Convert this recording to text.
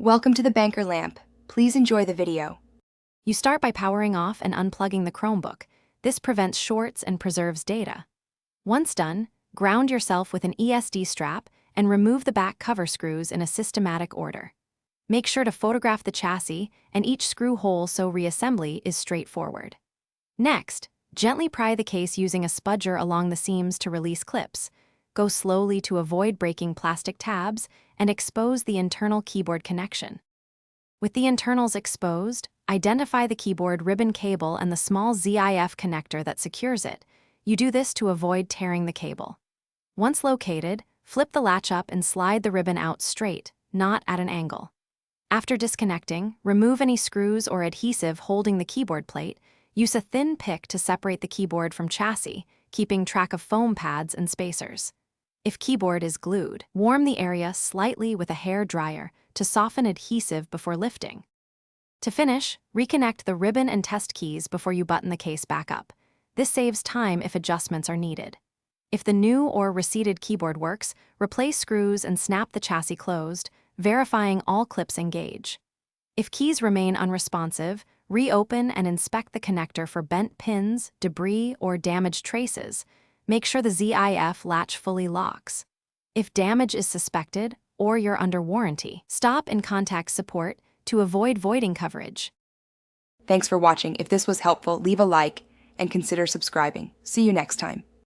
Welcome to the banker lamp. Please enjoy the video. You start by powering off and unplugging the Chromebook. This prevents shorts and preserves data. Once done, ground yourself with an ESD strap and remove the back cover screws in a systematic order. Make sure to photograph the chassis and each screw hole so reassembly is straightforward. Next, gently pry the case using a spudger along the seams to release clips. Go slowly to avoid breaking plastic tabs and expose the internal keyboard connection. With the internals exposed, identify the keyboard ribbon cable and the small ZIF connector that secures it. You do this to avoid tearing the cable. Once located, flip the latch up and slide the ribbon out straight, not at an angle. After disconnecting, remove any screws or adhesive holding the keyboard plate. Use a thin pick to separate the keyboard from chassis, keeping track of foam pads and spacers. If keyboard is glued, warm the area slightly with a hair dryer to soften adhesive before lifting. To finish, reconnect the ribbon and test keys before you button the case back up. This saves time if adjustments are needed. If the new or receded keyboard works, replace screws and snap the chassis closed, verifying all clips engage. If keys remain unresponsive, reopen and inspect the connector for bent pins, debris, or damaged traces. Make sure the ZIF latch fully locks. If damage is suspected or you're under warranty, stop and contact support to avoid voiding coverage. Thanks for watching. If this was helpful, leave a like and consider subscribing. See you next time.